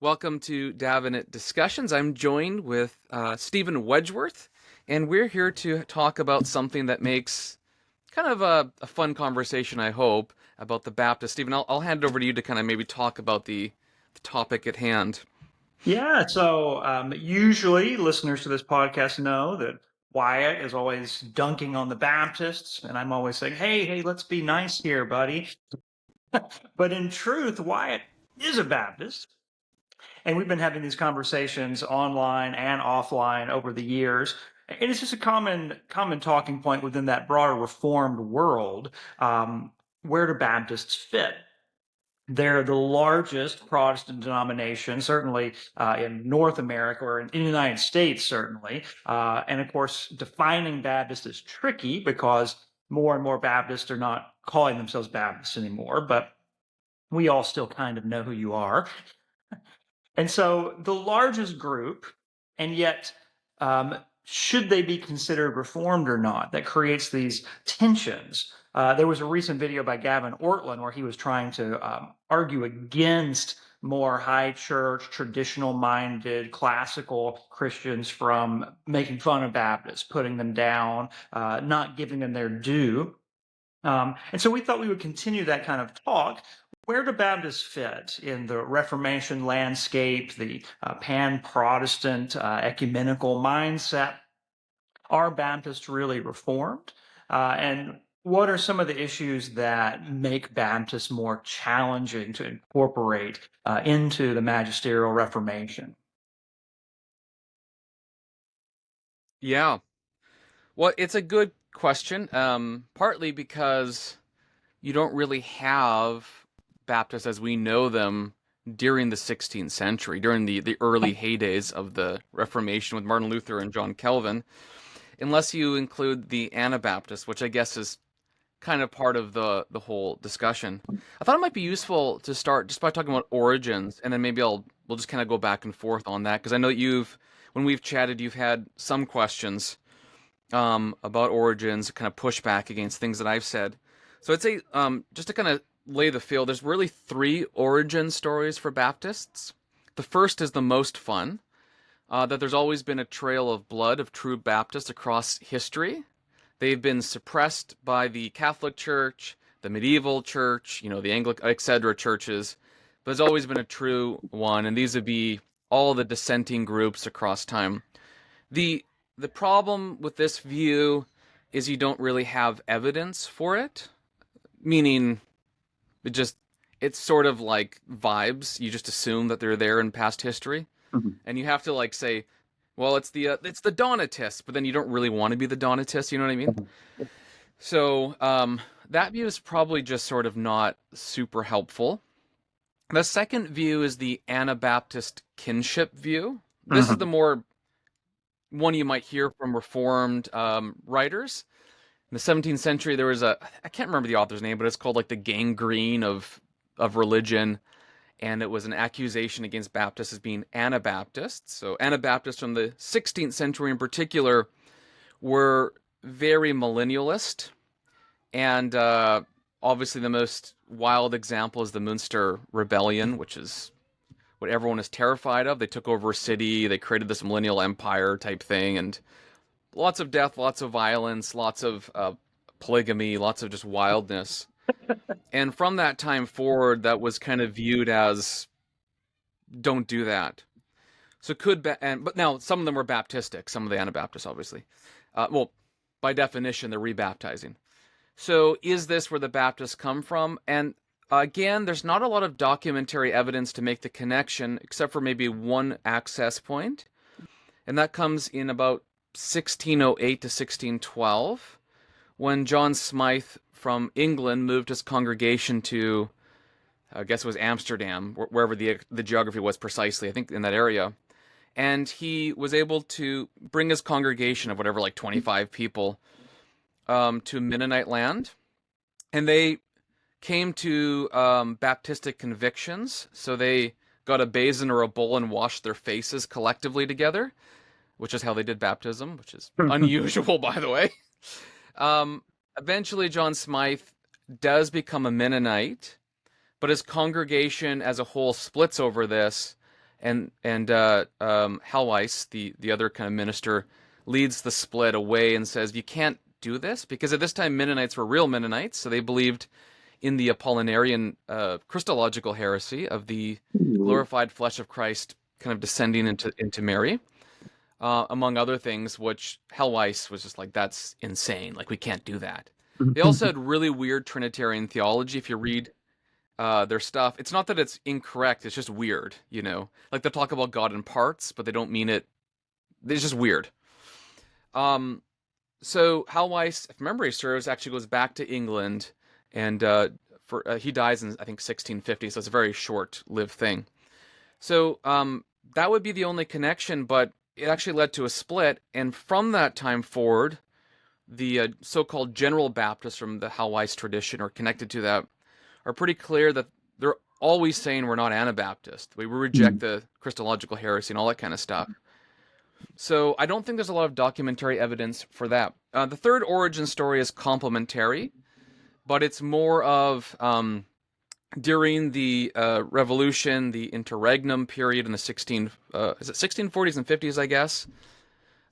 Welcome to Davenant Discussions. I'm joined with Stephen Wedgeworth, and we're here to talk about something that makes kind of a fun conversation, I hope, about the Baptist. Stephen, I'll hand it over to you to kind of maybe talk about the topic at hand. Yeah, so usually listeners to this podcast know that Wyatt is always dunking on the Baptists, and I'm always saying, hey, let's be nice here, buddy. But in truth, Wyatt is a Baptist, and we've been having these conversations online and offline over the years. And it's just a common talking point within that broader Reformed world. Where do Baptists fit? They're the largest Protestant denomination, certainly in North America or in the United States, certainly. And of course, defining Baptist is tricky because more and more Baptists are not calling themselves Baptists anymore, but we all still kind of know who you are. And so the largest group, and yet should they be considered Reformed or not? That creates these tensions. There was a recent video by Gavin Ortlund where he was trying to argue against more high church, traditional minded, classical Christians from making fun of Baptists, putting them down, not giving them their due. And so we thought we would continue that kind of talk. Where do Baptists fit in the Reformation landscape, the pan-Protestant ecumenical mindset? Are Baptists really Reformed? And what are some of the issues that make Baptists more challenging to incorporate into the magisterial Reformation? Yeah, well, it's a good question, partly because you don't really have Baptists as we know them during the 16th century, during the early heydays of the Reformation with Martin Luther and John Calvin, unless you include the Anabaptists, which I guess is kind of part of the whole discussion. I thought it might be useful to start just by talking about origins, and then maybe we'll just kind of go back and forth on that because I know when we've chatted, you've had some questions about origins, kind of pushback against things that I've said. So I'd say just to kind of lay the field, there's really three origin stories for Baptists. The first is the most fun, that there's always been a trail of blood of true Baptists across history. They've been suppressed by the Catholic Church, the medieval church, the Anglican, etc. churches, but there's always been a true one, and these would be all the dissenting groups across time. The the problem with this view is you don't really have evidence for it, meaning it's sort of like vibes. You just assume that they're there in past history, Mhm. and you have to like say, well, it's the Donatists, but then you don't really want to be the Donatists. You know what I mean? So that view is probably just sort of not super helpful. The second view is the Anabaptist kinship view. This is the Mhm. more one you might hear from Reformed writers. In the 17th century, there was I can't remember the author's name, but it's called like the gangrene of religion, and it was an accusation against Baptists as being Anabaptists. So Anabaptists from the 16th century in particular were very millennialist, and obviously the most wild example is the Munster Rebellion, which is what everyone is terrified of. They took over a city, they created this millennial empire type thing, and lots of death, lots of violence, lots of polygamy, lots of just wildness. And from that time forward, that was kind of viewed as don't do that. So but now some of them were Baptistic, some of the Anabaptists, obviously. Well, by definition, they're rebaptizing. So is this where the Baptists come from? And again, there's not a lot of documentary evidence to make the connection, except for maybe one access point, and that comes in about 1608 to 1612, when John Smythe from England moved his congregation to, I guess it was Amsterdam, wherever the geography was precisely, I think in that area. And he was able to bring his congregation of whatever, like 25 people, to Mennonite land. And they came to Baptistic convictions. So they got a basin or a bowl and washed their faces collectively together, which is how they did baptism, which is unusual, by the way. Um, Eventually, John Smythe does become a Mennonite, but his congregation as a whole splits over this, Hal Weiss, the other kind of minister, leads the split away and says you can't do this because at this time Mennonites were real Mennonites, so they believed in the Apollinarian Christological heresy of the glorified flesh of Christ kind of descending into Mary, among other things, which Hal Weiss was just like, that's insane. Like, we can't do that. They also had really weird Trinitarian theology. If you read their stuff, it's not that it's incorrect, it's just weird, you know? Like, they'll talk about God in parts, but they don't mean it. It's just weird. So Hal Weiss, if memory serves, actually goes back to England, and he dies in, I think, 1650, so it's a very short-lived thing. So that would be the only connection, but it actually led to a split, and from that time forward, the so-called General Baptists from the Hal Weiss tradition, or connected to that, are pretty clear that they're always saying we're not Anabaptist. We reject the Christological heresy and all that kind of stuff. So I don't think there's a lot of documentary evidence for that. The third origin story is complementary, but it's more of during the Revolution, the interregnum period in the 1640s and 50s, I guess.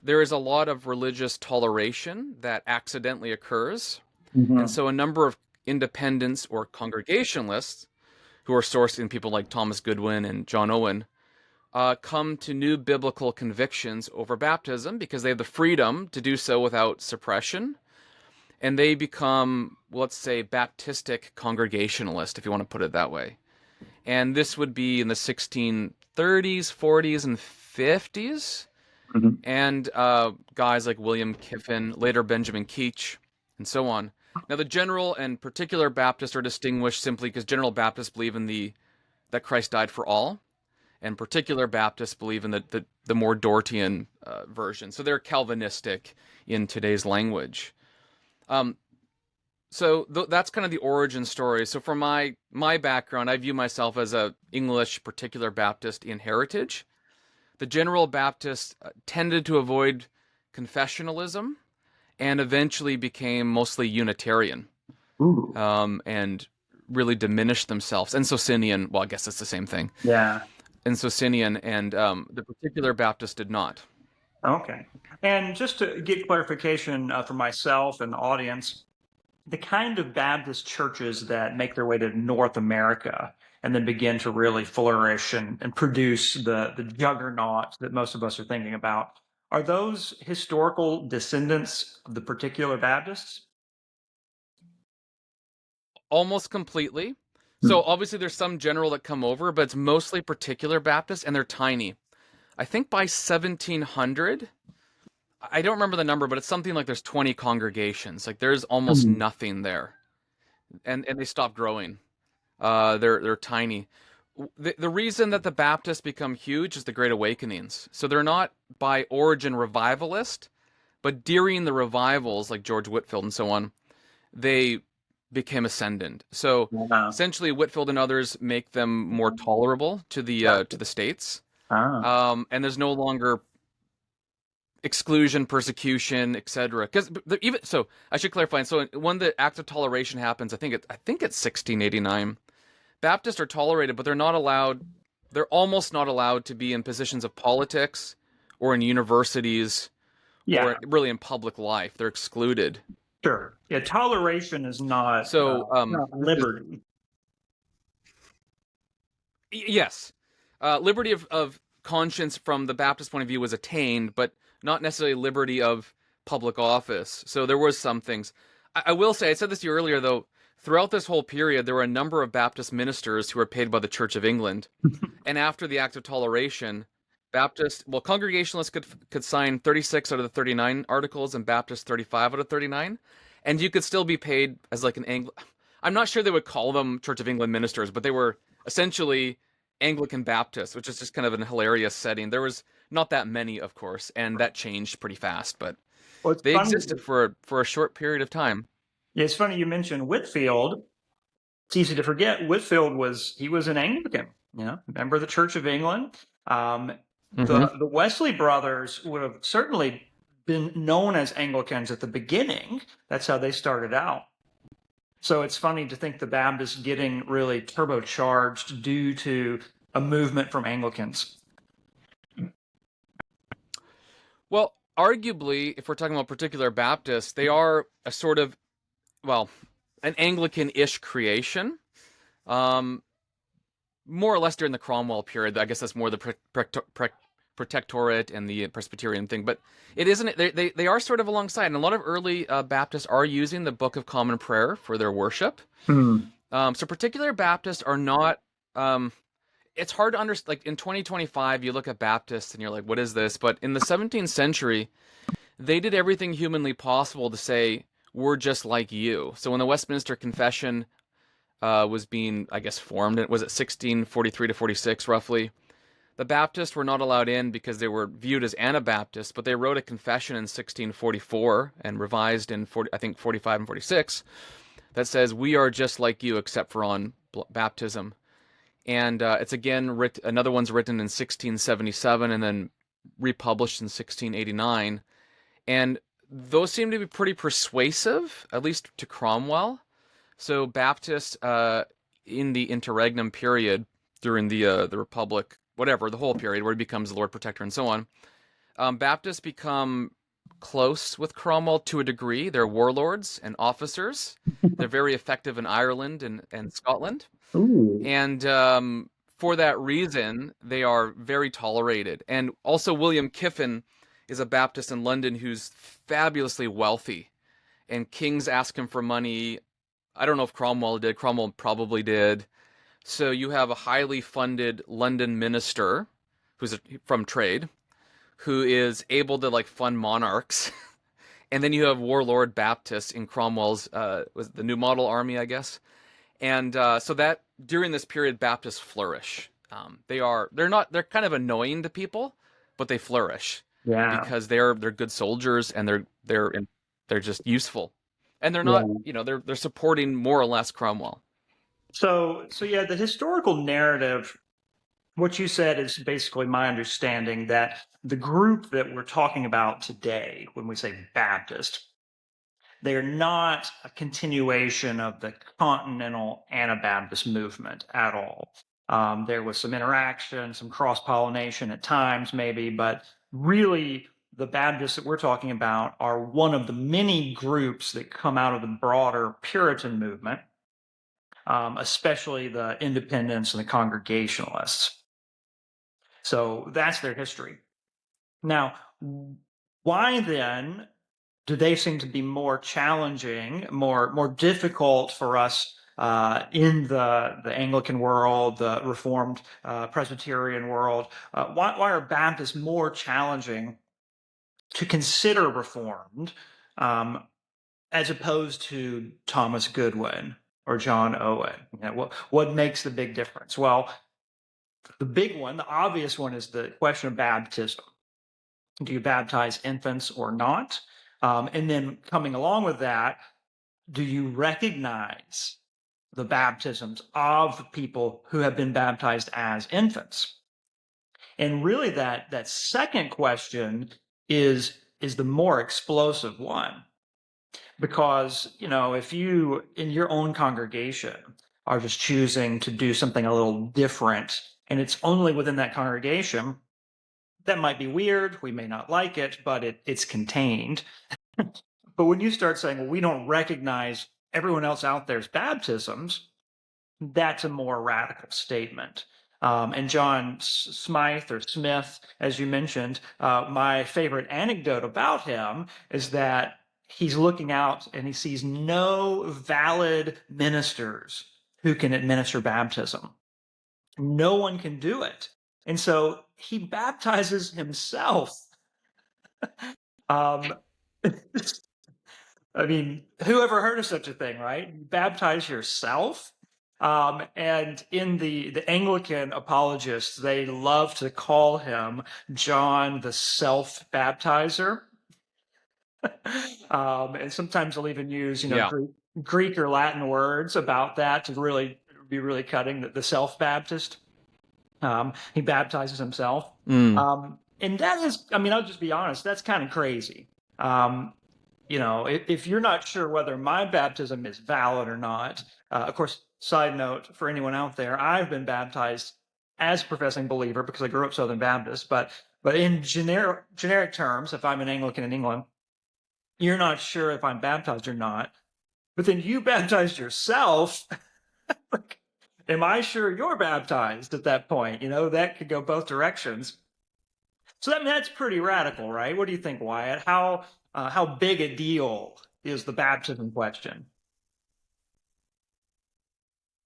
There is a lot of religious toleration that accidentally occurs, and so a number of independents or congregationalists, who are sourced in people like Thomas Goodwin and John Owen, come to new biblical convictions over baptism because they have the freedom to do so without suppression, and they become, let's say, Baptistic Congregationalist, if you want to put it that way. And this would be in the 1630s, 40s, and 50s. And guys like William Kiffin, later Benjamin Keach, and so on. Now, the General and Particular Baptists are distinguished simply because General Baptists believe in that Christ died for all, and Particular Baptists believe in the more Dortian version. So they're Calvinistic in today's language. So that's kind of the origin story. So for my background, I view myself as a English Particular Baptist in heritage. The General Baptists tended to avoid confessionalism and eventually became mostly Unitarian, and really diminished themselves. And Socinian, well, I guess it's the same thing. Yeah. And Socinian, and the Particular Baptists did not. Okay. And just to get clarification for myself and the audience, the kind of Baptist churches that make their way to North America and then begin to really flourish and produce the juggernaut that most of us are thinking about, are those historical descendants of the Particular Baptists? Almost completely. So obviously there's some general that come over, but it's mostly Particular Baptists, and they're tiny. I think by 1700, I don't remember the number, but it's something like there's 20 congregations. Like, there's almost nothing there, and they stop growing. They're tiny. The reason that the Baptists become huge is the Great Awakenings. So they're not by origin revivalist, but during the revivals, like George Whitefield and so on, they became ascendant. So essentially, Whitefield and others make them more tolerable to the states, and there's no longer exclusion, persecution, etc. Because even so, I should clarify. So when the Act of Toleration happens, I think it's 1689. Baptists are tolerated, but they're not allowed. They're almost not allowed to be in positions of politics or in universities or really in public life. They're excluded. Sure. Yeah, toleration is not not liberty. Yes. Liberty of conscience from the Baptist point of view was attained, but not necessarily liberty of public office. So there was some things. I will say, I said this to you earlier, though, throughout this whole period, there were a number of Baptist ministers who were paid by the Church of England. And after the Act of Toleration, Congregationalists could sign 36 out of the 39 articles, and Baptists 35 out of 39. And you could still be paid as like an I'm not sure they would call them Church of England ministers, but they were essentially Anglican Baptists, which is just kind of an hilarious setting. There was not that many, of course, and that changed pretty fast, but they existed for a short period of time. Yeah, it's funny you mentioned Whitefield. It's easy to forget Whitefield was an Anglican, member of the Church of England. The Wesley brothers would have certainly been known as Anglicans at the beginning. That's how they started out. So it's funny to think the Baptists getting really turbocharged due to a movement from Anglicans. Well, arguably, if we're talking about particular Baptists, they are a sort of, well, an Anglican-ish creation. Um, More or less during the Cromwell period. I guess that's more the Protectorate and the Presbyterian thing, but it isn't. They are sort of alongside, and a lot of early Baptists are using the Book of Common Prayer for their worship. Hmm. So particular Baptists are not. It's hard to understand. Like in 2025, you look at Baptists and you're like, "What is this?" But in the 17th century, they did everything humanly possible to say we're just like you. So when the Westminster Confession was being, I guess, formed, it was it 1643 to 46 roughly. The Baptists were not allowed in because they were viewed as Anabaptists, but they wrote a confession in 1644 and revised in 40, I think 45 and 46 that says we are just like you except for on baptism. And it's again another one's written in 1677 and then republished in 1689. And those seem to be pretty persuasive, at least to Cromwell. So Baptists in the interregnum period during the Republic, whatever, the whole period where he becomes the Lord Protector and so on, Baptists become close with Cromwell to a degree. They're warlords and officers. They're very effective in Ireland and Scotland. Ooh. And for that reason, they are very tolerated. And also, William Kiffin is a Baptist in London who's fabulously wealthy. And kings ask him for money. I don't know if Cromwell did. Cromwell probably did. So you have a highly funded London minister who's from trade who is able to like fund monarchs. And then you have warlord Baptists in Cromwell's was the New Model Army, I guess. And so that during this period, Baptists flourish. They're kind of annoying to people, but they flourish Yeah. because they're good soldiers and they're just useful, and they're not Yeah. they're supporting more or less Cromwell. So yeah, the historical narrative, what you said is basically my understanding that the group that we're talking about today, when we say Baptist, they are not a continuation of the continental Anabaptist movement at all. There was some interaction, some cross pollination at times, maybe, but really the Baptists that we're talking about are one of the many groups that come out of the broader Puritan movement, especially the Independents and the Congregationalists. So that's their history. Now, why then do they seem to be more challenging, more difficult for us in the Anglican world, the Reformed Presbyterian world? Why are Baptists more challenging to consider Reformed as opposed to Thomas Goodwin or John Owen? What makes the big difference? Well, the big one, the obvious one, is the question of baptism. Do you baptize infants or not? And then coming along with that, do you recognize the baptisms of people who have been baptized as infants? And really that second question is the more explosive one. Because, if you in your own congregation are just choosing to do something a little different, and it's only within that congregation, that might be weird. We may not like it, but it's contained. But when you start saying, well, we don't recognize everyone else out there's baptisms, that's a more radical statement. And John Smythe or Smith, as you mentioned, my favorite anecdote about him is that he's looking out and he sees no valid ministers who can administer baptism. No one can do it. And so he baptizes himself. Um, I mean, who ever heard of such a thing, right? You baptize yourself. And in the Anglican apologists, they love to call him John the Self-Baptizer. And sometimes they'll even use, Yeah. Greek or Latin words about that to really be really cutting the self-Baptist. He baptizes himself. Mm. And that is, I mean, I'll just be honest, that's kind of crazy. If you're not sure whether my baptism is valid or not, of course, side note for anyone out there, I've been baptized as a professing believer because I grew up Southern Baptist, but in generic terms, if I'm an Anglican in England, you're not sure if I'm baptized or not. But then you baptized yourself. Like, am I sure you're baptized at that point? That could go both directions. So that's pretty radical, right? What do you think, Wyatt? How big a deal is the baptism question?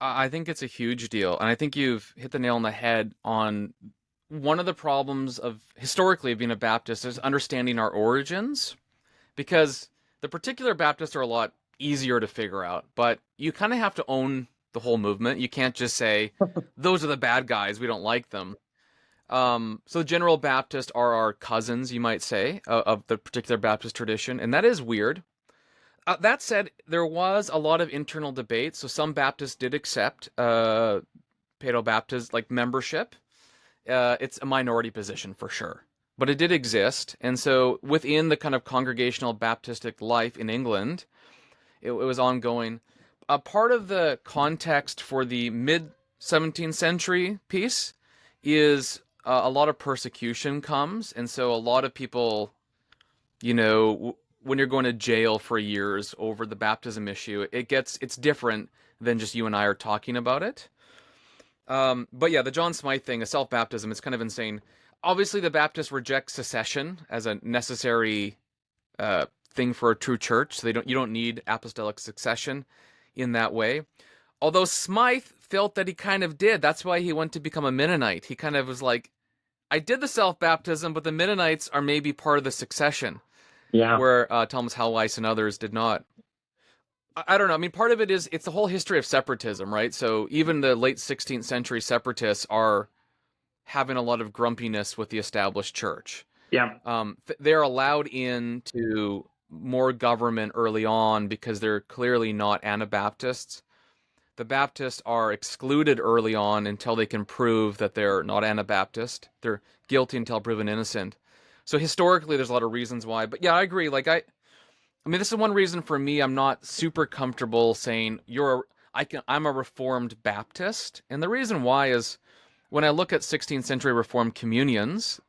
I think it's a huge deal, and I think you've hit the nail on the head on one of the problems of historically being a Baptist is understanding our origins, because the particular Baptists are a lot easier to figure out, but you kind of have to own the whole movement. You can't just say those are the bad guys, we don't like them. So general Baptist are our cousins, you might say, of the particular Baptist tradition, and that is weird. That said, there was a lot of internal debate. So some Baptists did accept Paedo-Baptist like membership. It's a minority position for sure, but it did exist. And so within the kind of congregational Baptistic life in England, it was ongoing. A part of the context for the mid 17th century piece is a lot of persecution comes, and so a lot of people, when you're going to jail for years over the baptism issue, it's different than just you and I are talking about it. But yeah, the John Smythe thing, a self-baptism, is kind of insane. Obviously, the Baptists reject secession as a necessary thing for a true church, so you don't need apostolic succession in that way. Although Smythe felt that he kind of did. That's why he went to become a Mennonite. He kind of was like, I did the self-baptism, but the Mennonites are maybe part of the succession, Yeah. where Thomas Helwys and others did not. I don't know. I mean, part of it is it's the whole history of separatism, right? So even the late 16th century separatists are having a lot of grumpiness with the established church. Yeah. They're allowed into more government early on because they're clearly not Anabaptists. The Baptists are excluded early on until they can prove that they're not Anabaptist. They're guilty until proven innocent. So historically, there's a lot of reasons why. But yeah, I agree. Like I mean, this is one reason for me I'm not super comfortable saying I'm a Reformed Baptist, and the reason why is when I look at 16th century Reformed communions,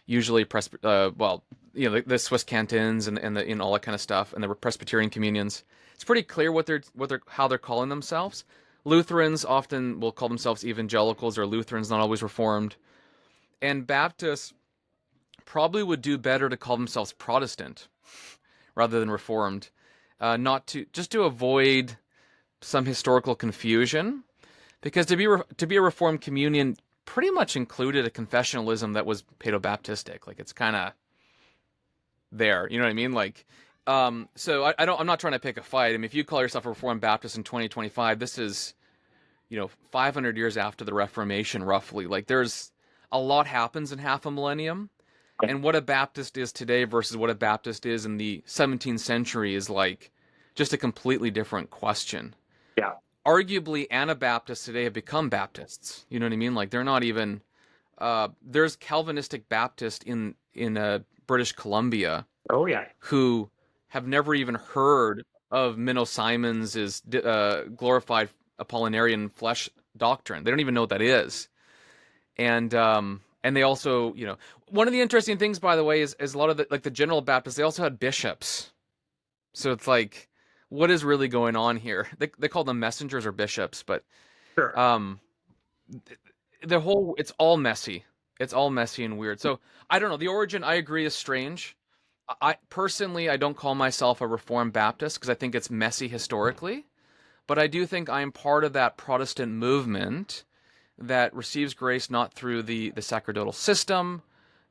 usually the Swiss cantons and all that kind of stuff, and the Presbyterian communions, it's pretty clear how they're calling themselves. Lutherans often will call themselves evangelicals, or Lutherans, not always Reformed, and Baptists probably would do better to call themselves Protestant rather than Reformed, not to avoid some historical confusion, because to be a Reformed communion pretty much included a confessionalism that was Paedo-Baptistic. Like it's kind of there, you know what I mean? Like, so I'm not trying to pick a fight. I mean, if you call yourself a Reformed Baptist in 2025, this is 500 years after the Reformation, roughly. Like there's a lot happens in half a millennium. And what a Baptist is today versus what a Baptist is in the 17th century is like just a completely different question. Yeah. Arguably, Anabaptists today have become Baptists. You know what I mean? Like they're not even. There's Calvinistic Baptists in British Columbia. Oh yeah. Who have never even heard of Minnow Simons's glorified Apollinarian flesh doctrine. They don't even know what that is. And they also, one of the interesting things, by the way, is a lot of the General Baptists, they also had bishops. So it's like, what is really going on here? They call them messengers or bishops, but Sure. it's all messy. It's all messy and weird. So I don't know. The origin, I agree, is strange. I personally, I don't call myself a Reformed Baptist because I think it's messy historically, but I do think I am part of that Protestant movement that receives grace not through the sacerdotal system,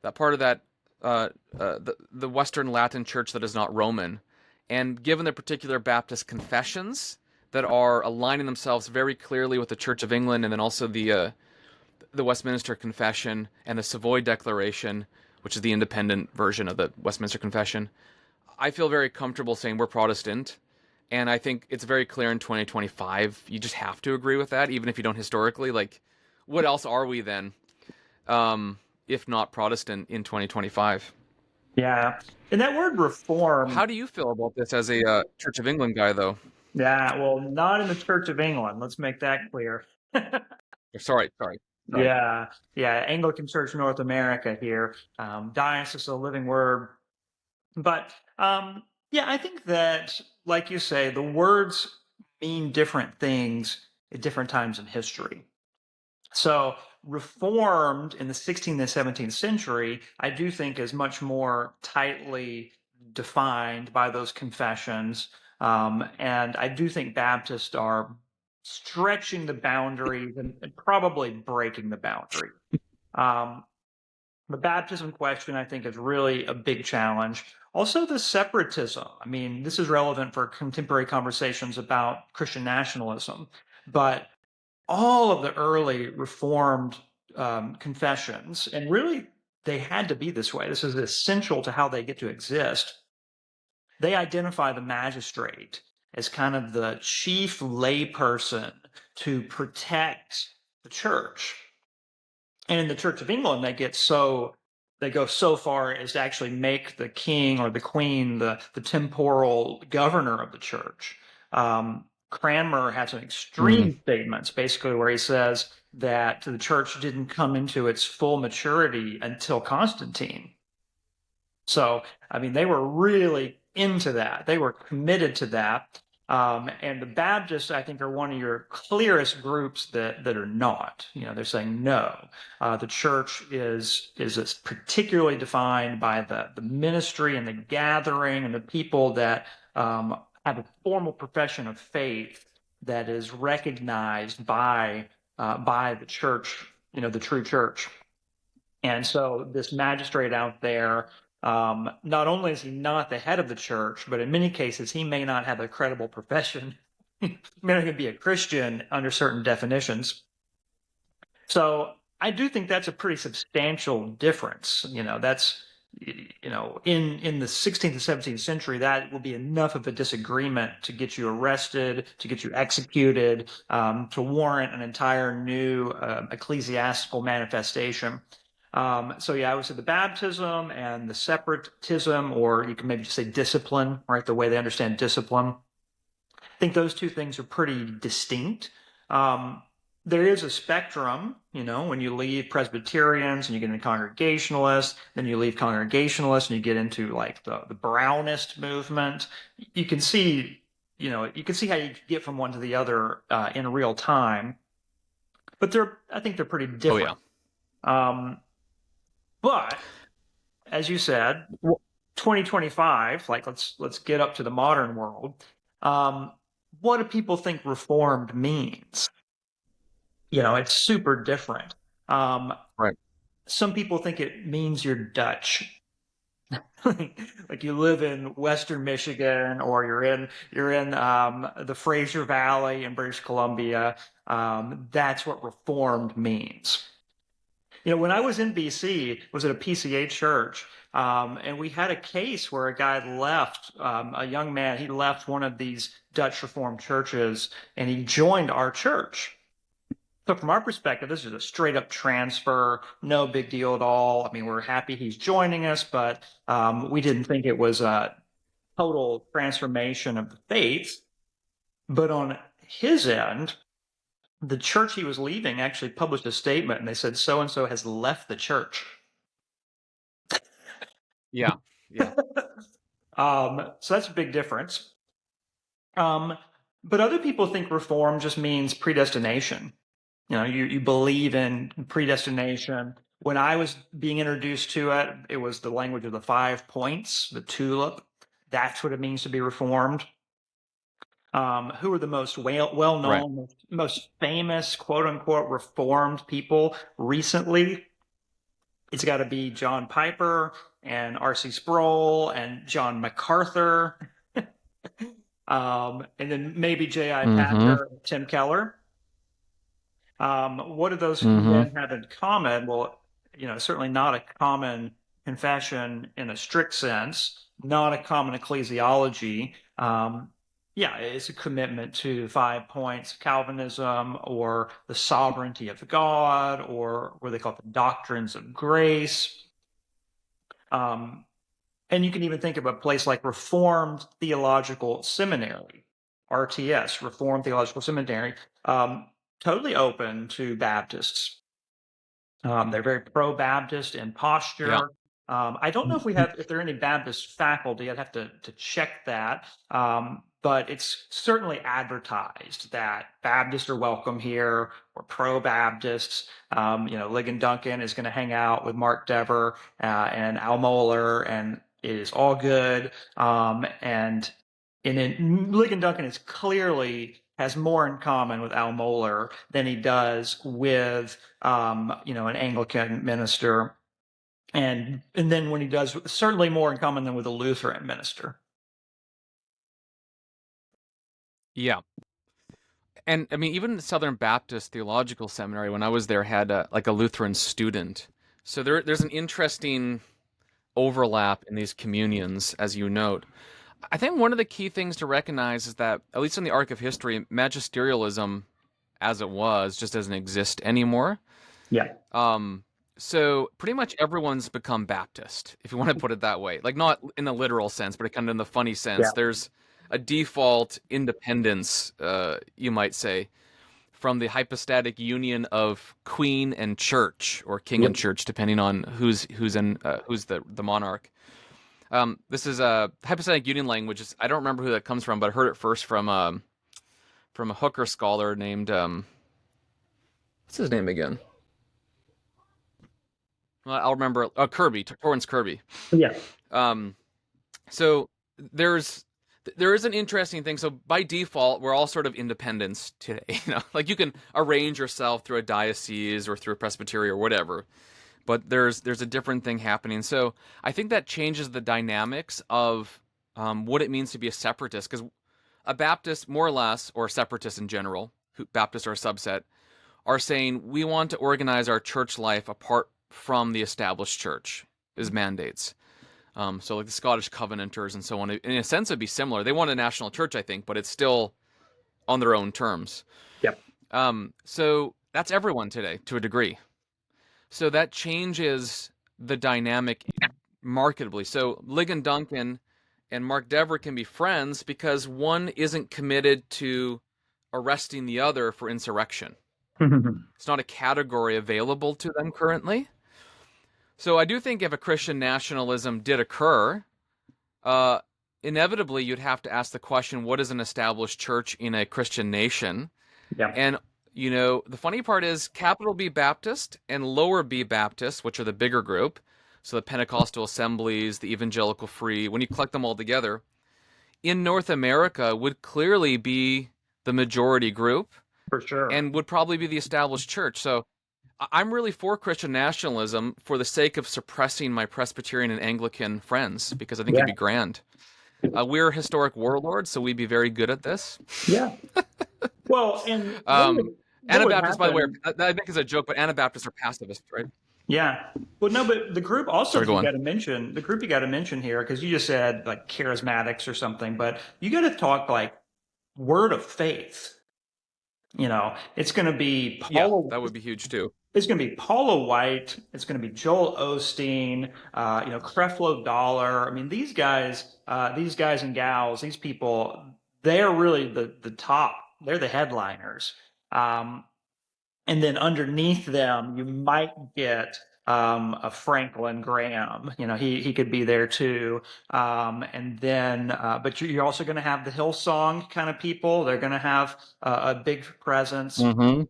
that part of that the Western Latin Church that is not Roman, and given the particular Baptist confessions that are aligning themselves very clearly with the Church of England, and then also the Westminster Confession and the Savoy Declaration, which is the independent version of the Westminster Confession, I feel very comfortable saying we're Protestant. And I think it's very clear in 2025, you just have to agree with that, even if you don't historically. Like, what else are we then, if not Protestant in 2025? Yeah. And that word reform. How do you feel about this as a Church of England guy, though? Yeah, well, not in the Church of England. Let's make that clear. Sorry. Sorry. Yeah, yeah. Anglican Church North America here, Diocese of the Living Word. But yeah, I think that, like you say, the words mean different things at different times in history. So, Reformed in the 16th and 17th century, I do think is much more tightly defined by those confessions. And I do think Baptists are stretching the boundaries and probably breaking the boundary. Um, the baptism question, I think, is really a big challenge. Also, the separatism. I mean, this is relevant for contemporary conversations about Christian nationalism, but all of the early Reformed confessions, and really they had to be this way. This is essential to how they get to exist. They identify the magistrate as kind of the chief layperson to protect the church. And in the Church of England, they go so far as to actually make the king or the queen the temporal governor of the church. Cranmer has some Mm. extreme statements, basically, where he says that the church didn't come into its full maturity until Constantine. So, I mean, they were really into that. They were committed to that. And the Baptists, I think, are one of your clearest groups that are not. You know, they're saying no. The church is particularly defined by the ministry and the gathering and the people that have a formal profession of faith that is recognized by the church, you know, the true church. And so this magistrate out there, not only is he not the head of the church, but in many cases he may not have a credible profession. He may not even be a Christian under certain definitions. So I do think that's a pretty substantial difference. You know, that's in the 16th and 17th century, that will be enough of a disagreement to get you arrested, to get you executed, to warrant an entire new ecclesiastical manifestation. So yeah, I would say the baptism and the separatism, or you can maybe just say discipline, right? The way they understand discipline. I think those two things are pretty distinct. Um, there is a spectrum, you know, when you leave Presbyterians and you get into Congregationalists, then you leave Congregationalists and you get into like the Brownist movement. You can see, you can see how you get from one to the other in real time, but I think they're pretty Oh yeah. different. Um, but as you said, Well, 2025, like let's get up to the modern world. Um, what do people think reformed means? You know, it's super different. Um, right. some people think it means you're Dutch. Like you live in Western Michigan, or you're in the Fraser Valley in British Columbia. That's what reformed means. You know, when I was in BC, was at a PCA church, and we had a case where a guy left, a young man, he left one of these Dutch Reformed churches and he joined our church. So from our perspective, this is a straight up transfer, no big deal at all. I mean, we're happy he's joining us, but we didn't think it was a total transformation of the faith. But on his end, the church he was leaving actually published a statement and they said so and so has left the church. Yeah. Yeah. So that's a big difference. Um, but other people think reform just means predestination. You know, you believe in predestination. When I was being introduced to it, it was the language of the 5 points, the tulip. That's what it means to be reformed. Who are the most well Right. known, most famous, quote unquote, reformed people recently? It's got to be John Piper and R.C. Sproul and John MacArthur, and then maybe J.I. Mm-hmm. Packer, Tim Keller. What do those Mm-hmm. men have in common? Well, you know, certainly not a common confession in a strict sense, not a common ecclesiology. Yeah, it's a commitment to 5 points, Calvinism, or the sovereignty of God, or what they call the doctrines of grace. Um, and you can even think of a place like Reformed Theological Seminary, RTS, Reformed Theological Seminary, totally open to Baptists. They're very pro-Baptist in Yeah. posture. I don't know if there are any Baptist faculty. I'd have to check that. But it's certainly advertised that Baptists are welcome here. We're pro-Baptists. Ligon Duncan is going to hang out with Mark Dever and Al Mohler, and it is all good. And then Ligon Duncan is clearly has more in common with Al Mohler than he does with an Anglican minister, and then when he does, certainly more in common than with a Lutheran minister. Yeah. And I mean, even the Southern Baptist Theological Seminary, when I was there, had like a Lutheran student. So there's an interesting overlap in these communions, as you note. I think one of the key things to recognize is that, at least in the arc of history, magisterialism, as it was, just doesn't exist anymore. Yeah. So pretty much everyone's become Baptist, if you want to put it that way. Like, not in the literal sense, but kind of in the funny sense. Yeah. There's a default independence, you might say, from the hypostatic union of queen and church, or king and church, depending on who's the monarch. This is a hypostatic union language. I don't remember who that comes from, but I heard it first from a Hooker scholar named what's his name again? Well, I'll remember. Kirby, Torrance Kirby. Yeah. So there is an interesting thing. So by default, we're all sort of independents today. Like, you can arrange yourself through a diocese or through a presbytery or whatever, but there's a different thing happening. So I think that changes the dynamics of what it means to be a separatist, because a Baptist, more or less, or a separatist in general, Baptists are a subset, are saying we want to organize our church life apart from the established church, is mandates. So like the Scottish Covenanters and so on. In a sense, it'd be similar. They want a national church, I think, but it's still on their own terms. Yep. So that's everyone today, to a degree. So that changes the dynamic markedly. So Ligon Duncan and Mark Dever can be friends because one isn't committed to arresting the other for insurrection. It's not a category available to them currently. So I do think if a Christian nationalism did occur, inevitably you'd have to ask the question, what is an established church in a Christian nation? Yeah. And, the funny part is capital B Baptist and lower B Baptist, which are the bigger group, so the Pentecostal assemblies, the evangelical free, when you collect them all together, in North America would clearly be the majority group. For sure. And would probably be the established church. So I'm really for Christian nationalism for the sake of suppressing my Presbyterian and Anglican friends, because I think it'd be grand. We're historic warlords, so we'd be very good at this. Yeah. Well, and Anabaptists, by the way, I think is a joke, but Anabaptists are pacifists, right? Yeah. Well, no, but the group also you got to mention here, because you just said like charismatics or something, but you got to talk like word of faith. It's going to be Paula. Yeah, that would be huge too. It's going to be Paula White. It's going to be Joel Osteen. Creflo Dollar. I mean, these guys and gals, these people, they're really the top. They're the headliners. And then underneath them, you might get a Franklin Graham. He could be there too. And then, but you're also going to have the Hillsong kind of people. They're going to have a big presence. Mm-hmm.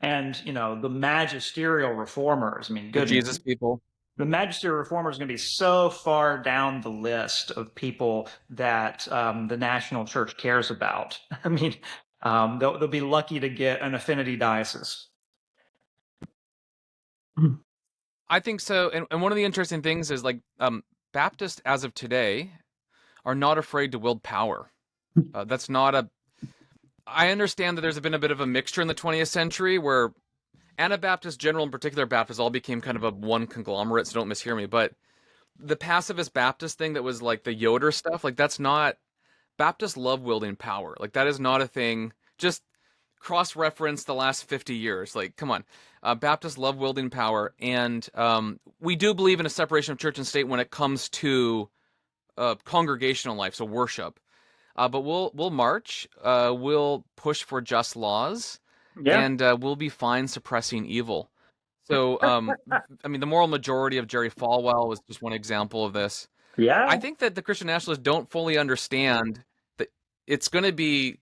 And the magisterial reformers. I mean, the Jesus people. The magisterial reformers are going to be so far down the list of people that the national church cares about. I mean, they'll be lucky to get an affinity diocese. I think so. And one of the interesting things is, like, Baptists as of today are not afraid to wield power. That's not a... I understand that there's been a bit of a mixture in the 20th century where Anabaptists, general and particular Baptists, all became kind of a one conglomerate, so don't mishear me. But the pacifist Baptist thing that was like the Yoder stuff, like, that's not... Baptists love wielding power. Like, that is not a thing. Just cross-reference the last 50 years. Like, come on. Baptists love wielding power. And we do believe in a separation of church and state when it comes to congregational life, so worship. But we'll march. We'll push for just laws. Yeah. And we'll be fine suppressing evil. So, I mean, the moral majority of Jerry Falwell was just one example of this. I Yeah. think that the Christian nationalists don't fully understand that it's going to be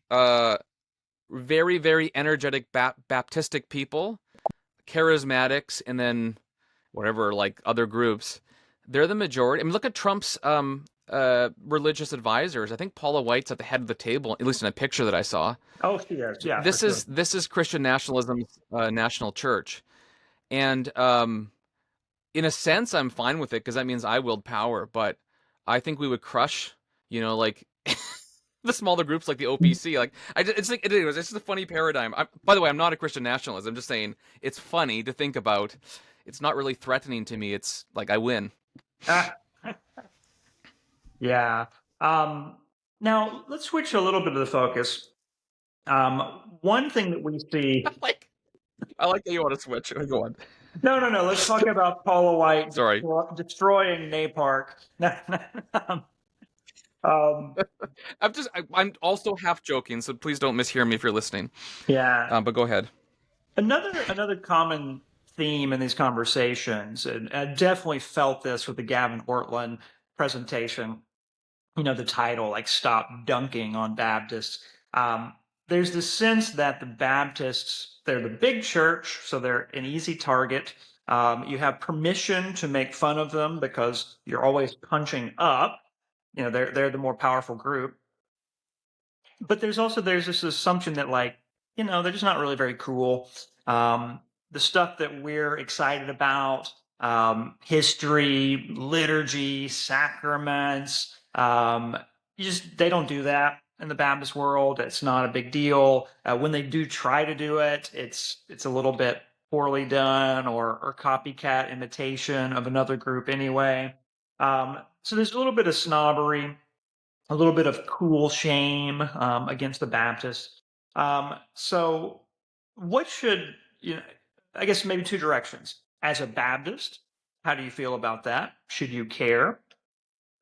very, very energetic Baptistic people, charismatics, and then whatever, like other groups. They're the majority. I mean, look at Trump's religious advisors. I think Paula White's at the head of the table, at least in a picture that I saw. Oh, she is. Yeah, for This sure. is this is Christian nationalism's national church, and in a sense, I'm fine with it because that means I wield power. But I think we would crush, like the smaller groups like the OPC. Like it's like anyways, it's just a funny paradigm. By the way, I'm not a Christian nationalist. I'm just saying it's funny to think about. It's not really threatening to me. It's like I win. Ah, yeah. Now let's switch a little bit of the focus. One thing that we see. like I like that you want to switch. Go on. No, no, no. Let's talk about Paula White Sorry. destroying NAPARC. um, I'm also half joking, so please don't mishear me if you're listening. yeah. But go ahead. Another common theme in these conversations, and I definitely felt this with the Gavin Ortland presentation. The title, like "Stop Dunking on Baptists." Um, there's this sense that the Baptists, they're the big church, so they're an easy target. You have permission to make fun of them because you're always punching up. They're the more powerful group. But there's this assumption that, like, they're just not really very cool. The stuff that we're excited about, history, liturgy, sacraments, they don't do that in the Baptist world. It's not a big deal. When they do try to do it, it's a little bit poorly done or copycat imitation of another group anyway. So there's a little bit of snobbery, a little bit of cool shame against the Baptists. So, what should I guess maybe two directions. As a Baptist, how do you feel about that? Should you care?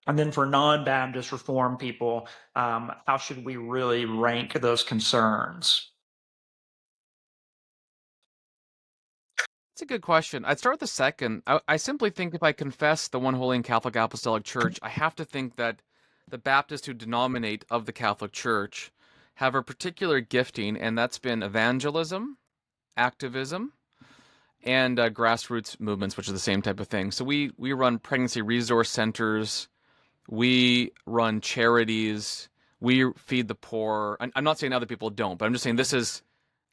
And then for non-Baptist Reformed people, how should we really rank those concerns? It's a good question. I'd start with the second. I simply think if I confess the one holy and Catholic Apostolic Church, I have to think that the Baptists who denominate of the Catholic Church have a particular gifting, and that's been evangelism, activism, and grassroots movements, which are the same type of thing. So we run pregnancy resource centers, we run charities, we feed the poor. I'm not saying other people don't, but I'm just saying this is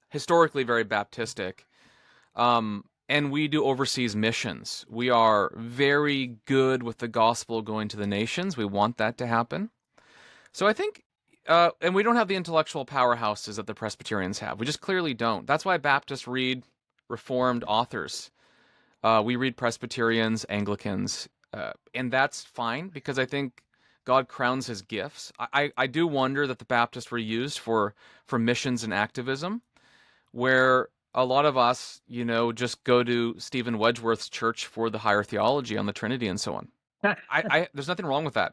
historically very Baptistic. And we do overseas missions. We are very good with the gospel going to the nations. We want that to happen. So I think, and we don't have the intellectual powerhouses that the Presbyterians have. We just clearly don't. That's why Baptists read Reformed authors. We read Presbyterians, Anglicans, and that's fine because I think God crowns his gifts. I do wonder that the Baptists were used for missions and activism, where a lot of us, just go to Stephen Wedgeworth's church for the higher theology on the Trinity and so on. There's nothing wrong with that.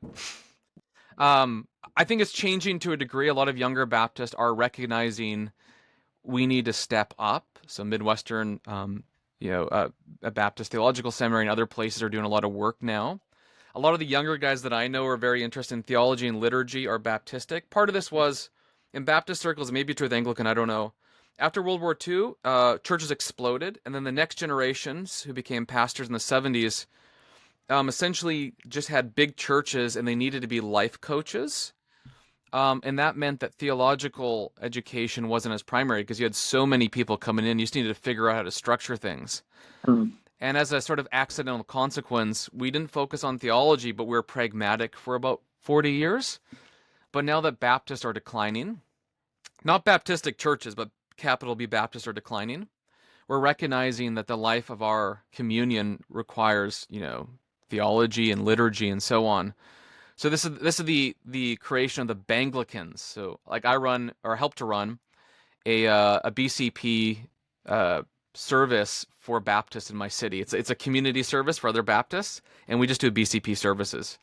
I think it's changing to a degree. A lot of younger Baptists are recognizing we need to step up. So Midwestern, a Baptist Theological Seminary and other places are doing a lot of work now. A lot of the younger guys that I know are very interested in theology and liturgy are Baptistic. Part of this was in Baptist circles, maybe true with Anglican, I don't know. After World War II, churches exploded, and then the next generations who became pastors in the 70s essentially just had big churches and they needed to be life coaches. And that meant that theological education wasn't as primary because you had so many people coming in. You just needed to figure out how to structure things. Hmm. And as a sort of accidental consequence, we didn't focus on theology, but we were pragmatic for about 40 years. But now that Baptists are declining, not Baptistic churches, but capital B Baptists are declining, we're recognizing that the life of our communion requires, theology and liturgy and so on. So this is the creation of the Banglicans. So like I run or help to run a BCP service for Baptists in my city. It's a community service for other Baptists, and we just do BCP services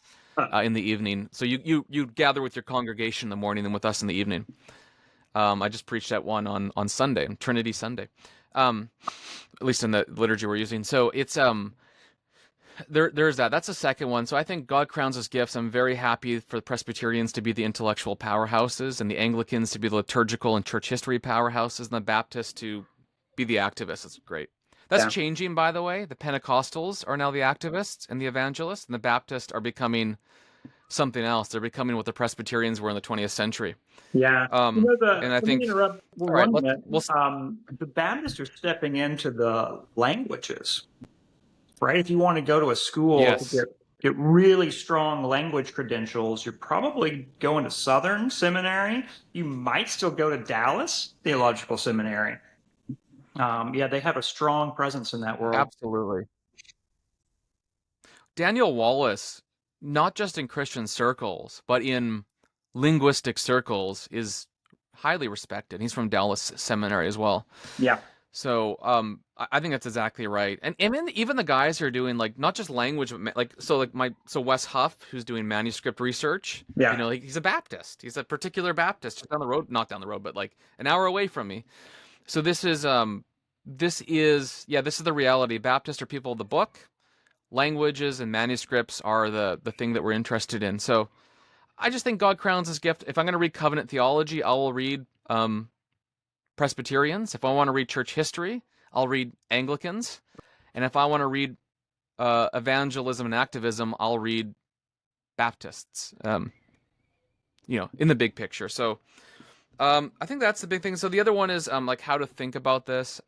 in the evening. So you gather with your congregation in the morning and with us in the evening. I just preached at one on Sunday, on Trinity Sunday. At least in the liturgy we're using. So it's there's that. That's the second one. So I think God crowns his gifts. I'm very happy for the Presbyterians to be the intellectual powerhouses and the Anglicans to be the liturgical and church history powerhouses and the Baptists to be the activists. That's great. That's Yeah. changing, by the way. The Pentecostals are now the activists and the evangelists, and the Baptists are becoming something else. They're becoming what the Presbyterians were in the 20th century. Yeah. And I Let me think, interrupt for all right, one minute. we'll The Baptists are stepping into the languages, right? If you want to go to a school to yes, get really strong language credentials, you're probably going to Southern Seminary. You might still go to Dallas Theological Seminary. Yeah, they have a strong presence in that world. absolutely. Daniel Wallace, not just in Christian circles, but in linguistic circles, is highly respected. He's from Dallas Seminary as well. Yeah, So I think that's exactly right. And even the guys who are doing like not just language, but so Wes Huff, who's doing manuscript research, yeah. he's a Baptist. He's a particular Baptist, just down the road, not down the road, but like an hour away from me. So this is the reality. Baptists are people of the book. Languages and manuscripts are the thing that we're interested in. So I just think God crowns his gift. If I'm going to read covenant theology, I will read Presbyterians. If I want to read church history, I'll read Anglicans. And if I want to read evangelism and activism, I'll read Baptists. In the big picture. So I think that's the big thing. So the other one is like how to think about this.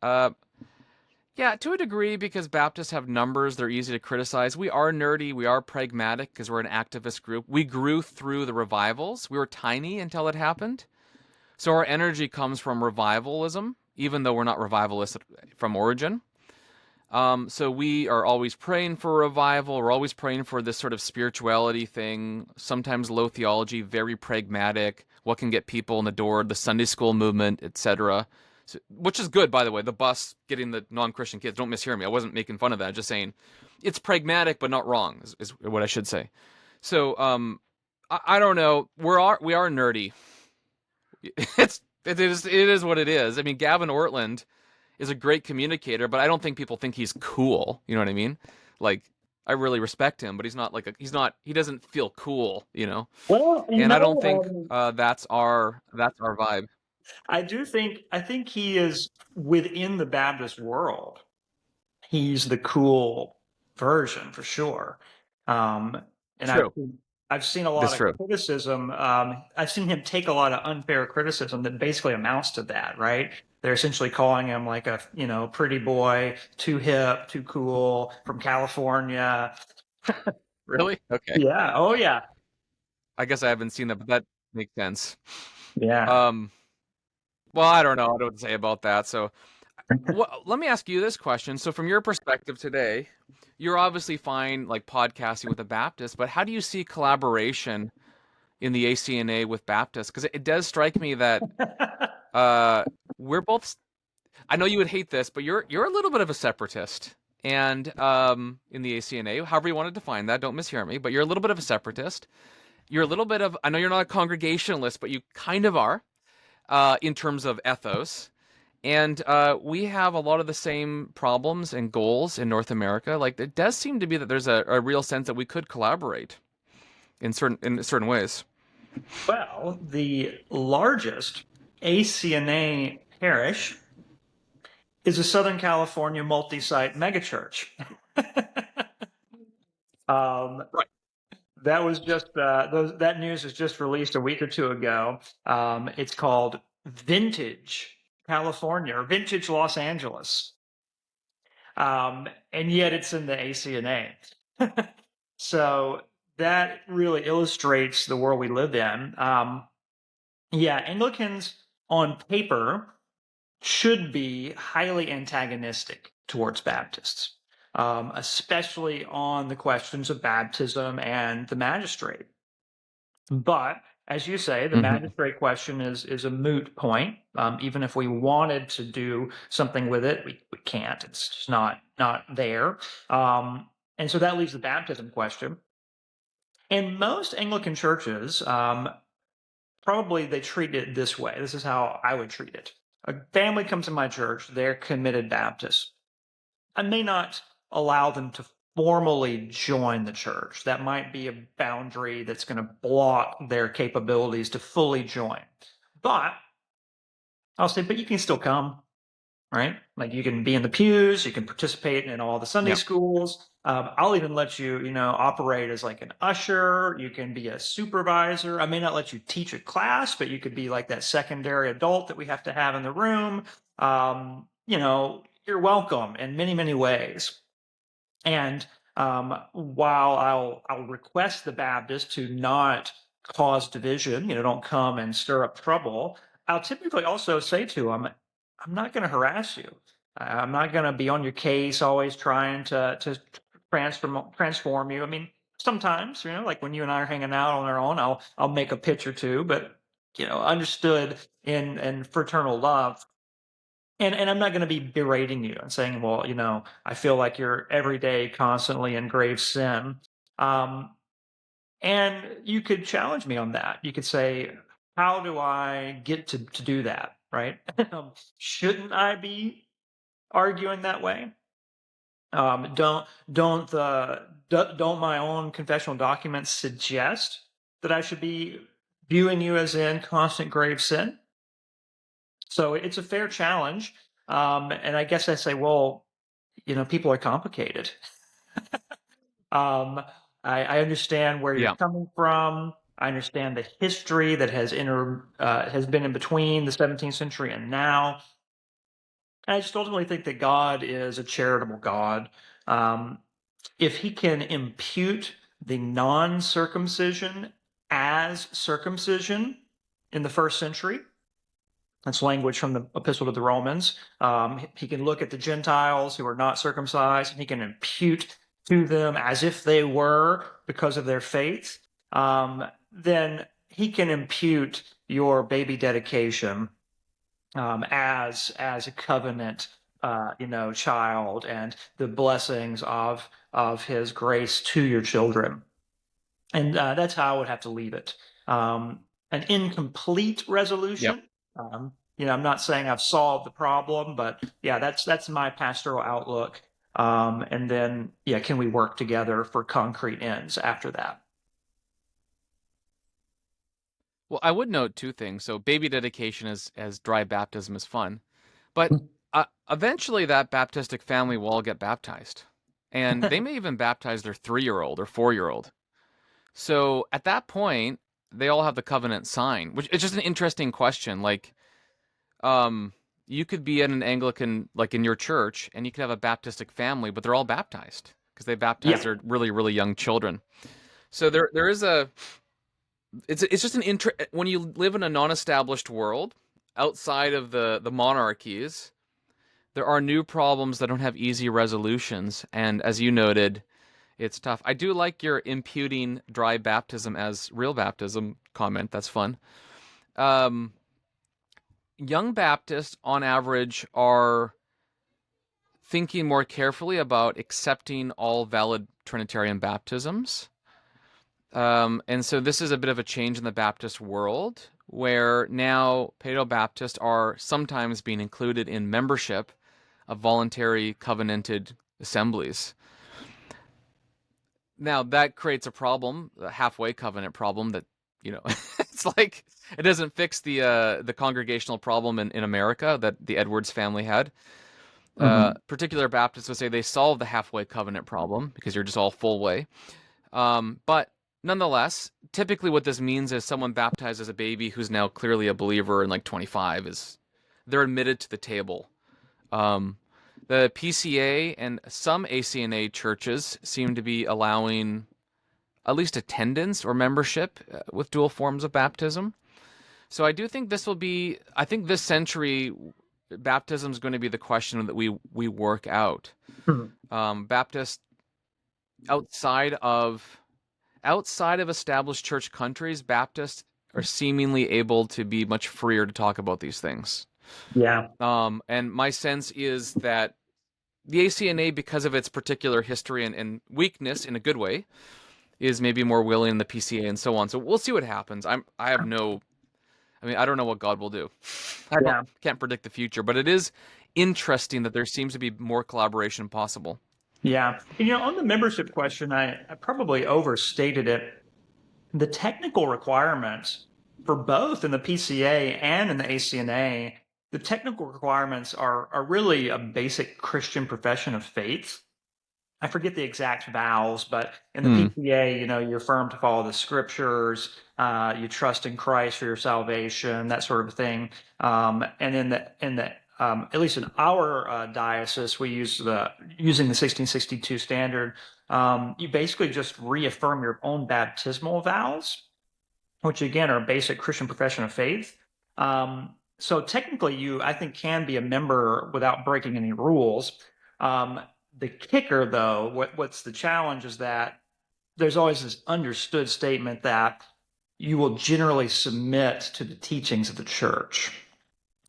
Yeah, to a degree, because Baptists have numbers, they're easy to criticize. We are nerdy, we are pragmatic because we're an activist group. We grew through the revivals. We were tiny until it happened. So our energy comes from revivalism, even though we're not revivalists from origin. So we are always praying for revival. We're always praying for this sort of spirituality thing, sometimes low theology, very pragmatic, what can get people in the door, the Sunday school movement, etc. So, which is good, by the way, the bus getting the non-Christian kids. Don't mishear me. I wasn't making fun of that. Just saying it's pragmatic, but not wrong, is what I should say. So I don't know. We are nerdy. It is what it is. I mean, Gavin Ortland is a great communicator, but I don't think people think he's cool. You know what I mean? Like, I really respect him, but he doesn't feel cool, Well, And I don't think that's our vibe. I think he is within the Baptist world. He's the cool version for sure. And True. I've seen a That's lot of true. criticism. I've seen him take a lot of unfair criticism that basically amounts to that, right? They're essentially calling him like a, pretty boy, too hip, too cool, from California. Really? Okay. Yeah. Oh, yeah. I guess I haven't seen that, but that makes sense. Yeah. Um, well, I don't know. I don't know what to say about that. So, let me ask you this question. So, from your perspective today, you're obviously fine like podcasting with the Baptists, but how do you see collaboration in the ACNA with Baptists? Because it does strike me that uh, we're both. I know you would hate this, but you're a little bit of a separatist, and in the ACNA, however you want to define that, don't mishear me, but you're a little bit of a separatist. You're a little bit of. I know you're not a congregationalist, but you kind of are in terms of ethos. And we have a lot of the same problems and goals in North America. Like it does seem to be that there's a real sense that we could collaborate in certain ways. Well, the largest ACNA parish is a Southern California multi-site megachurch. Right. That was just that news was just released a week or two ago. It's called Vintage California or Vintage Los Angeles, and yet it's in the ACNA. So that really illustrates the world we live in. Yeah, Anglicans on paper should be highly antagonistic towards Baptists, especially on the questions of baptism and the magistrate. But as you say, the Mm-hmm. magistrate question is a moot point. Even if we wanted to do something with it, we can't. It's just not there. And so that leaves the baptism question. And most Anglican churches, probably they treat it this way. This is how I would treat it. a family comes to my church, they're committed Baptists. I may not allow them to formally join the church. That might be a boundary that's going to block their capabilities to fully join. But I'll say, but you can still come, right? Like you can be in the pews, you can participate in all the Sunday Yeah. schools. I'll even let you, operate as like an usher. You can be a supervisor. I may not let you teach a class, but you could be like that secondary adult that we have to have in the room. You're welcome in many, many ways. And while I'll request the Baptist to not cause division, don't come and stir up trouble, I'll typically also say to them, I'm not going to harass you. I'm not going to be on your case, always trying to transform you. I mean, sometimes, like when you and I are hanging out on our own, I'll make a pitch or two, but understood in fraternal love. And I'm not going to be berating you and saying, well, I feel like you're every day constantly in grave sin. Um, and you could challenge me on that. You could say, how do I get to do that? Right? Shouldn't I be arguing that way? Don't my own confessional documents suggest that I should be viewing you as in constant grave sin? So it's a fair challenge. And I guess I say, well, people are complicated. um, I understand where you're Yeah. coming from. I understand the history that has been in between the 17th century and now. And I just ultimately think that God is a charitable God. Um, if he can impute the non-circumcision as circumcision in the first century, that's language from the Epistle to the Romans. He can look at the Gentiles who are not circumcised, and he can impute to them as if they were because of their faith. Then he can impute your baby dedication as a covenant, child, and the blessings of his grace to your children. And that's how I would have to leave it. An incomplete Yep. resolution. I'm not saying I've solved the problem, but yeah, that's my pastoral outlook. And then, yeah, can we work together for concrete ends after that? Well, I would note two things. So, baby dedication as dry baptism is fun, but eventually that Baptistic family will all get baptized, and they may even baptize their 3-year-old or 4-year-old. So at that point, they all have the covenant sign, which is just an interesting question. Like, you could be in an Anglican, like in your church, and you could have a Baptistic family, but they're all baptized because they baptize Yeah. their really, really young children. So there is it's just when you live in a non-established world outside of the monarchies, there are new problems that don't have easy resolutions, and as you noted, it's tough. I do like your imputing dry baptism as real baptism comment. That's fun. Um, Young Baptists, on average, are thinking more carefully about accepting all valid Trinitarian baptisms. And so this is a bit of a change in the Baptist world, where now Paleo Baptists are sometimes being included in membership of voluntary covenanted assemblies. Now that creates a problem, a halfway covenant problem that, it's like it doesn't fix the congregational problem in America that the Edwards family had. Hmm. Particular Baptists would say they solve the halfway covenant problem because you're just all full way. But nonetheless, typically what this means is someone baptized as a baby who's now clearly a believer and like 25 they're admitted to the table. Um, the PCA and some ACNA churches seem to be allowing at least attendance or membership with dual forms of baptism. So I do think I think this century, baptism is going to be the question that we work out. Baptists outside of established church countries, Baptists are seemingly able to be much freer to talk about these things. Yeah. And my sense is that the ACNA, because of its particular history and weakness in a good way, is maybe more willing than the PCA and so on. So we'll see what happens. I I mean, I don't know what God will do. Yeah. Can't predict the future, but it is interesting that there seems to be more collaboration possible. Yeah. On the membership question, I probably overstated it. The technical requirements for both in the PCA and in the ACNA, the technical requirements are really a basic Christian profession of faith. I forget the exact vows, but in the Hmm. PCA, you're firm to follow the scriptures, you trust in Christ for your salvation, that sort of thing. And in the at least in our diocese, we use using the 1662 standard. You basically just reaffirm your own baptismal vows, which again are a basic Christian profession of faith. So technically, you I think can be a member without breaking any rules. Um, the kicker, though, what's the challenge is that there's always this understood statement that you will generally submit to the teachings of the church.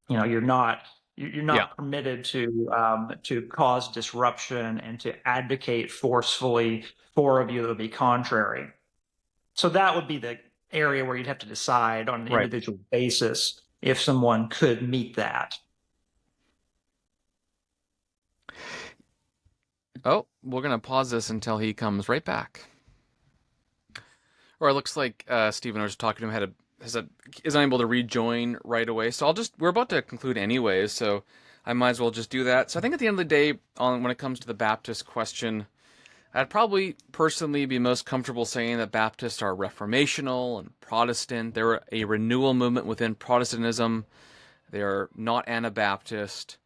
You're Yeah. not permitted to cause disruption and to advocate forcefully for a view that would be contrary. So that would be the area where you'd have to decide on an Right. individual basis if someone could meet that. Oh, we're gonna pause this until he comes right back. Or it looks like Stephen, I was talking to him, is unable to rejoin right away. So we're about to conclude anyways, so I might as well just do that. So I think at the end of the day, when it comes to the Baptist question, I'd probably personally be most comfortable saying that Baptists are reformational and Protestant. They're a renewal movement within Protestantism. They are not Anabaptist.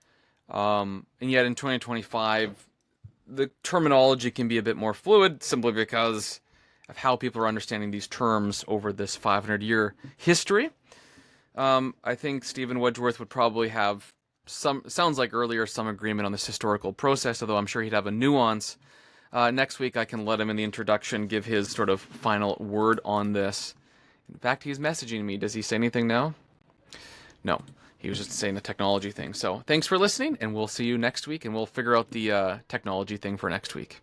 And yet in 2025, the terminology can be a bit more fluid simply because of how people are understanding these terms over this 500-year history. I think Stephen Wedgeworth would probably have sounds like earlier, some agreement on this historical process, although I'm sure he'd have a nuance. Next week, I can let him in the introduction give his sort of final word on this. In fact, he's messaging me. Does he say anything now? No. He was just saying the technology thing. So thanks for listening, and we'll see you next week, and we'll figure out the technology thing for next week.